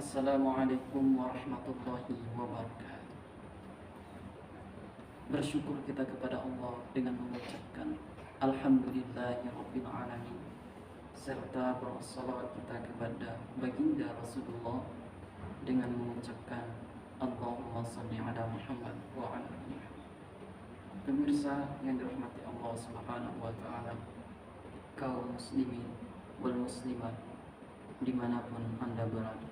Assalamualaikum warahmatullahi wabarakatuh. Bersyukur kita kepada Allah dengan mengucapkan Alhamdulillahirabbil alamin, serta bersalawat kita kepada baginda Rasulullah dengan mengucapkan Allahumma shalli ala Muhammad wa ala ali Muhammad. Pemirsa yang dirahmati Allah Subhanahu wa taala, kaum muslimin wal muslimat dimanapun Anda berada,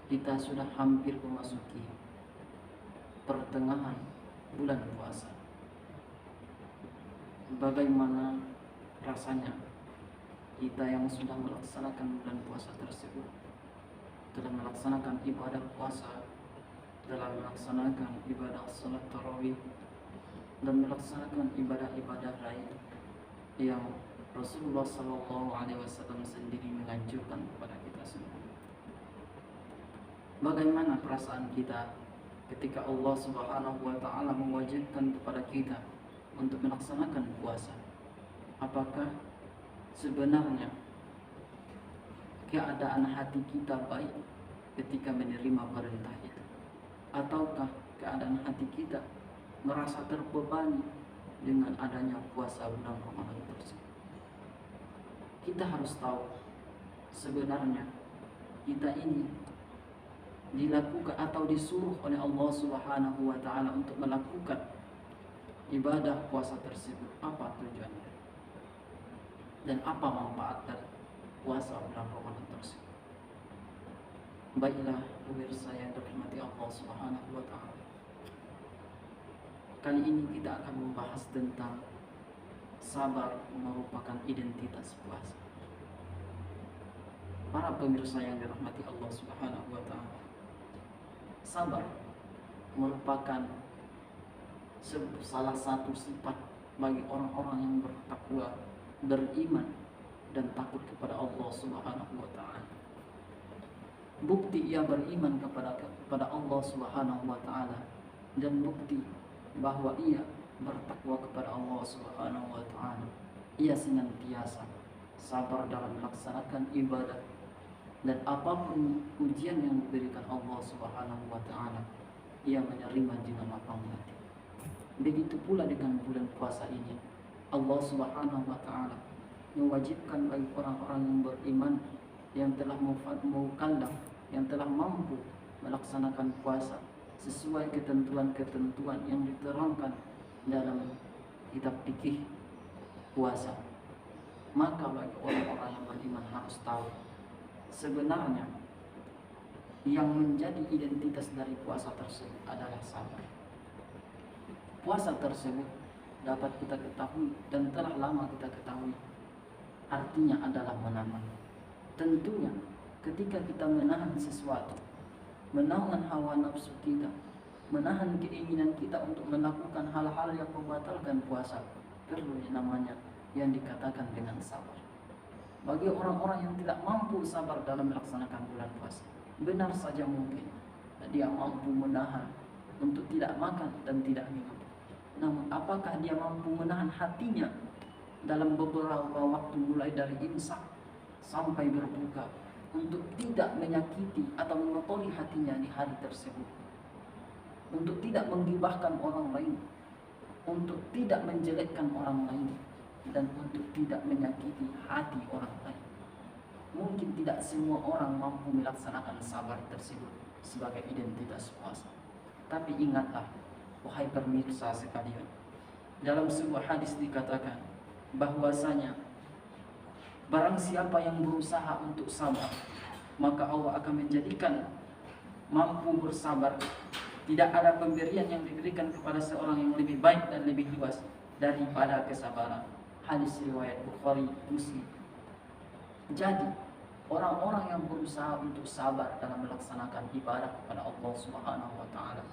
kita sudah hampir memasuki pertengahan bulan puasa. Bagaimana rasanya kita yang sudah melaksanakan bulan puasa tersebut, telah melaksanakan ibadah puasa, telah melaksanakan ibadah salat tarawih, dan melaksanakan ibadah-ibadah lain yang Rasulullah SAW sendiri menganjurkan kepada kita semua. Bagaimana perasaan kita ketika Allah Subhanahu wa taala mewajibkan kepada kita untuk melaksanakan puasa? Apakah sebenarnya keadaan hati kita baik ketika menerima perintah itu? Ataukah keadaan hati kita merasa terbebani dengan adanya puasa bulan Ramadan tersebut? Kita harus tahu sebenarnya kita ini dilakukan atau disuruh oleh Allah Subhanahu wa taala untuk melakukan ibadah puasa tersebut. Apa tujuannya? Dan apa manfaat dari puasa bulan Ramadan tersebut? Baiklah pemirsa yang dirahmati Allah Subhanahu wa taala, kali ini kita akan membahas tentang sabar merupakan identitas puasa. Para pemirsa yang dirahmati Allah Subhanahu wa taala, sabar merupakan salah satu sifat bagi orang-orang yang bertakwa, beriman, dan takut kepada Allah Subhanahu wa taala. Bukti ia beriman kepada Allah Subhanahu wa taala dan bukti bahwa ia bertakwa kepada Allah Subhanahu wa taala, ia senantiasa sabar dalam melaksanakan ibadah, dan apapun ujian yang diberikan Allah Subhanahu wa taala, ia menerima dengan lapang hati. Begitu pula dengan bulan puasa ini, Allah Subhanahu wa taala mewajibkan bagi orang-orang yang beriman, yang telah mukallaf, yang telah mampu melaksanakan puasa sesuai ketentuan-ketentuan yang diterangkan dalam kitab fikih puasa. Maka bagi orang-orang yang beriman harus tahu sebenarnya yang menjadi identitas dari puasa tersebut adalah sabar. Puasa tersebut dapat kita ketahui dan telah lama kita ketahui, artinya adalah menahan. Tentunya ketika kita menahan sesuatu, menahan hawa nafsu kita, menahan keinginan kita untuk melakukan hal-hal yang membatalkan puasa, perlu namanya yang dikatakan dengan sabar. Bagi orang-orang yang tidak mampu sabar dalam melaksanakan bulan puasa, benar saja mungkin dia mampu menahan untuk tidak makan dan tidak minum. Namun apakah dia mampu menahan hatinya dalam beberapa waktu mulai dari imsak sampai berbuka untuk tidak menyakiti atau mengotori hatinya di hari tersebut, untuk tidak menggibahkan orang lain, untuk tidak menjelekkan orang lain, dan untuk tidak menyakiti hati orang lain? Mungkin tidak semua orang mampu melaksanakan sabar tersebut sebagai identitas puasa. Tapi ingatlah, wahai pemirsa sekalian, dalam sebuah hadis dikatakan bahwasanya barang siapa yang berusaha untuk sabar, maka Allah akan menjadikan mampu bersabar. Tidak ada pemberian yang diberikan kepada seorang yang lebih baik dan lebih luas daripada kesabaran. Hadis riwayat Bukhari, Muslim. Jadi orang-orang yang berusaha untuk sabar dalam melaksanakan ibadah kepada Allah Subhanahu wa taala,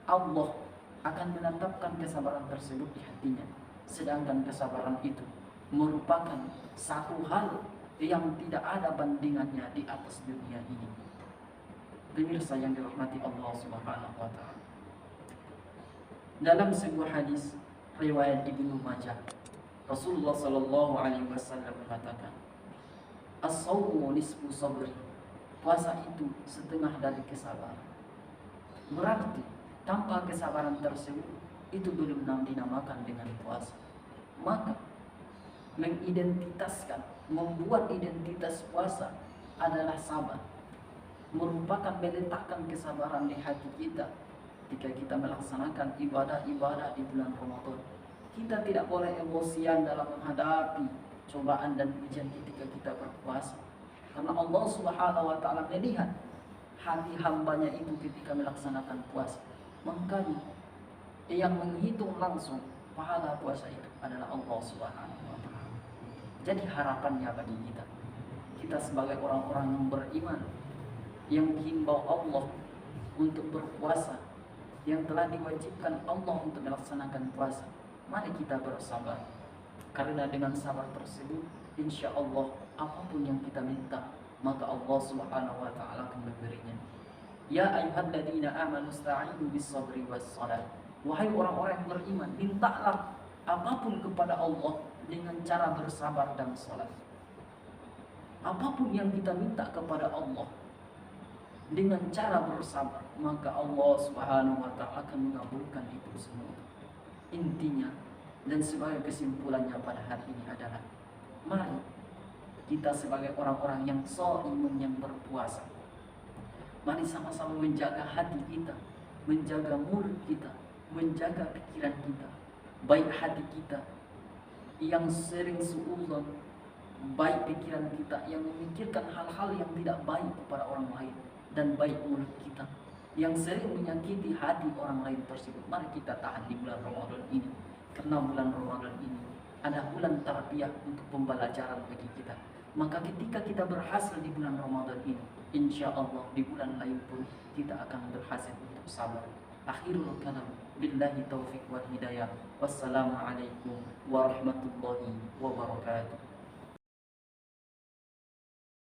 Allah akan menetapkan kesabaran tersebut di hatinya. Sedangkan kesabaran itu merupakan satu hal yang tidak ada bandingannya di atas dunia ini. Pemirsa yang dirahmati Allah Subhanahu wa taala, dalam sebuah hadis riwayat Ibnu Majah, Rasulullah sallallahu alaihi wasallam mengatakan, "As-shawmu nisfu sabri." puasa itu setengah dari kesabaran. Berarti tanpa kesabaran tersebut itu belum dinamakan dengan puasa. Maka membuat identitas puasa adalah sabar, merupakan meletakkan kesabaran di hati kita ketika kita melaksanakan ibadah-ibadah di bulan Ramadan. Kita tidak boleh emosian dalam menghadapi cobaan dan ujian ketika kita berpuasa, karena Allah Subhanahu wa taala melihat hati hambanya itu ketika melaksanakan puasa. Makanya yang menghitung langsung pahala puasa itu adalah Allah Subhanahu wa taala. Jadi harapannya bagi kita sebagai orang-orang yang beriman, yang dihimbau Allah untuk berpuasa, yang telah diwajibkan Allah untuk melaksanakan puasa, mari kita bersabar. Karena dengan sabar tersebut, insya Allah apapun yang kita minta, maka Allah Subhanahu wa taala akan memberinya. Ya ayyuhalladzina amanu ista'inu bis-sabri was-shalah. Wahai orang-orang yang beriman, mintalah apapun kepada Allah dengan cara bersabar dan salat. Apapun yang kita minta kepada Allah dengan cara bersabar, maka Allah Subhanahu wa taala akan mengabulkan itu semua. Intinya dan sebagai kesimpulannya pada hari ini adalah, mari kita sebagai orang-orang yang shaimun, yang berpuasa, mari sama-sama menjaga hati kita, menjaga mulut kita, menjaga pikiran kita, baik hati kita yang sering suudzon, baik pikiran kita yang memikirkan hal-hal yang tidak baik kepada orang lain, dan baik mulut kita yang sering menyakiti hati orang lain tersebut. Mari kita tahan di bulan Ramadan ini, karena bulan Ramadan ini adalah bulan tarbiyah untuk pembelajaran bagi kita. Maka ketika kita berhasil di bulan Ramadan ini, insya Allah di bulan lain pun kita akan berhasil untuk sabar. Akhirul kalam, billahi taufiq wal hidayah. Wassalamualaikum warahmatullahi wabarakatuh.